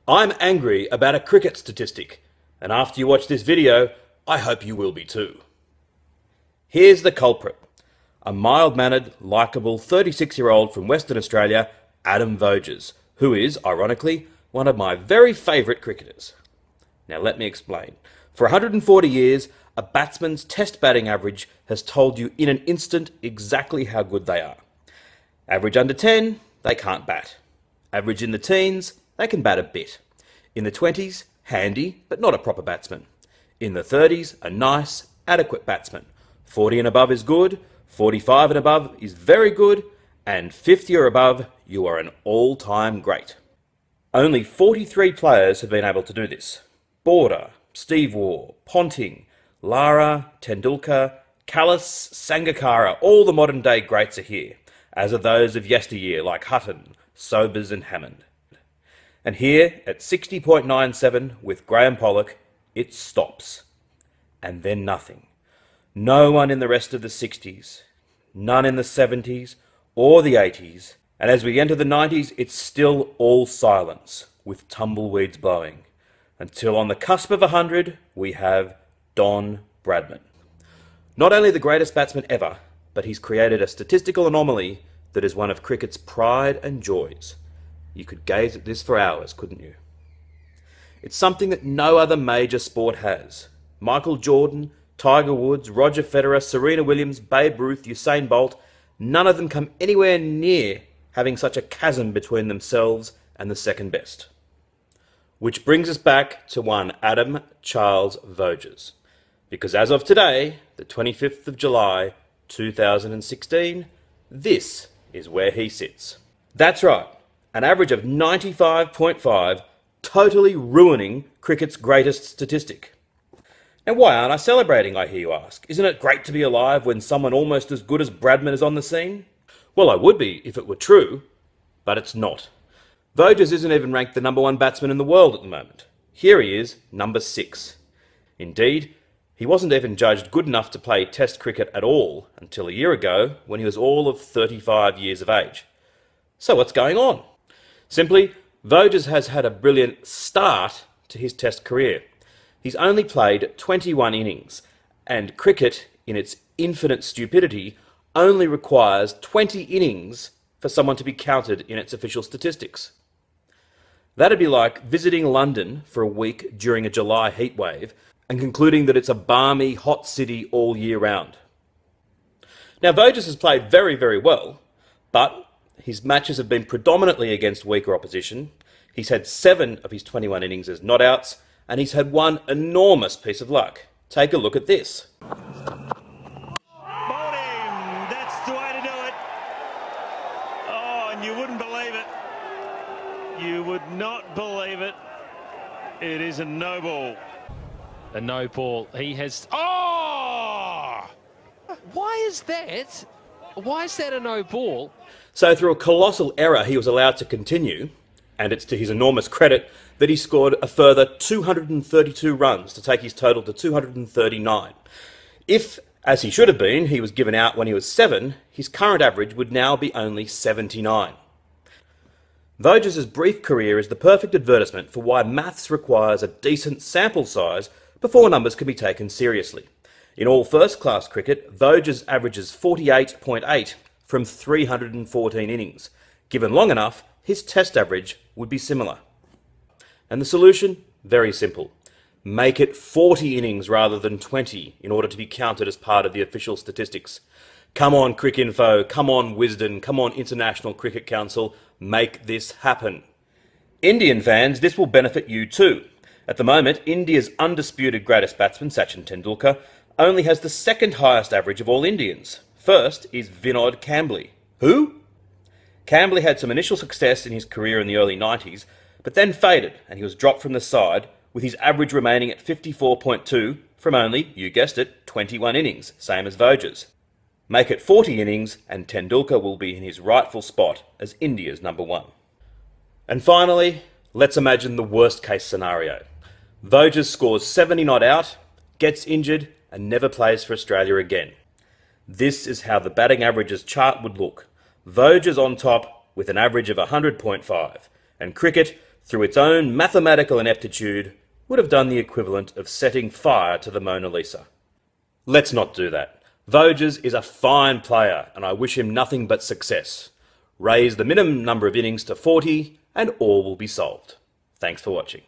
I'm angry about a cricket statistic, and after you watch this video, I hope you will be too. Here's the culprit. A mild-mannered, likeable 36-year-old from Western Australia, Adam Voges, who is, ironically, one of my very favourite cricketers. Now let me explain. For 140 years, a batsman's test batting average has told you in an instant exactly how good they are. Average under 10, they can't bat. Average in the teens, they can bat a bit. In the 20s, handy, but not a proper batsman. In the 30s, a nice, adequate batsman. 40 and above is good, 45 and above is very good, and 50 or above, you are an all-time great. Only 43 players have been able to do this. Border, Steve Waugh, Ponting, Lara, Tendulkar, Kallis, Sangakkara, all the modern day greats are here, as are those of yesteryear like Hutton, Sobers and Hammond. And here, at 60.97 with Graham Pollock, it stops. And then nothing. No one in the rest of the 60s, none in the 70s or the 80s, and as we enter the 90s, it's still all silence, with tumbleweeds blowing, until on the cusp of 100, we have Don Bradman. Not only the greatest batsman ever, but he's created a statistical anomaly that is one of cricket's pride and joys. You could gaze at this for hours, couldn't you? It's something that no other major sport has. Michael Jordan, Tiger Woods, Roger Federer, Serena Williams, Babe Ruth, Usain Bolt, none of them come anywhere near having such a chasm between themselves and the second best. Which brings us back to one Adam Charles Voges. Because as of today, the 25th of July, 2016, this is where he sits. That's right, an average of 95.5, totally ruining cricket's greatest statistic. Now why aren't I celebrating, I hear you ask? Isn't it great to be alive when someone almost as good as Bradman is on the scene? Well, I would be if it were true, but it's not. Voges isn't even ranked the #1 batsman in the world at the moment. Here he is, number 6. Indeed, he wasn't even judged good enough to play Test cricket at all until a year ago when he was all of 35 years of age. So what's going on? Simply, Voges has had a brilliant start to his Test career. He's only played 21 innings, and cricket, in its infinite stupidity, only requires 20 innings for someone to be counted in its official statistics. That'd be like visiting London for a week during a July heatwave and concluding that it's a balmy, hot city all year round. Now, Voges has played very, very well, but his matches have been predominantly against weaker opposition. He's had 7 of his 21 innings as not-outs, and he's had one enormous piece of luck. Take a look at this. That's the way to do it. Oh, and you wouldn't believe it. You would not believe it. It is a no ball. A no ball. He has... Oh! Why is that? Why is that a no ball? So through a colossal error, he was allowed to continue, and it's to his enormous credit that he scored a further 232 runs to take his total to 239. If, as he should have been, he was given out when he was 7, his current average would now be only 79. Voges' brief career is the perfect advertisement for why maths requires a decent sample size before numbers can be taken seriously. In all first-class cricket, Voges averages 48.8 from 314 innings. Given long enough, his Test average would be similar. And the solution? Very simple. Make it 40 innings rather than 20 in order to be counted as part of the official statistics. Come on, Cricinfo, come on, Wisden, come on, International Cricket Council, make this happen. Indian fans, this will benefit you too. At the moment, India's undisputed greatest batsman, Sachin Tendulkar, only has the second highest average of all Indians. First is Vinod Kambli. Who? Kambli had some initial success in his career in the early 90s, but then faded and he was dropped from the side, with his average remaining at 54.2 from only, you guessed it, 21 innings, same as Voges. Make it 40 innings and Tendulkar will be in his rightful spot as India's #1. And finally, let's imagine the worst case scenario. Voges scores 70 not out, gets injured and never plays for Australia again. This is how the batting averages chart would look. Voges on top with an average of 100.5 and cricket through its own mathematical ineptitude, would have done the equivalent of setting fire to the Mona Lisa. Let's not do that. Voges is a fine player, and I wish him nothing but success. Raise the minimum number of innings to 40, and all will be solved. Thanks for watching.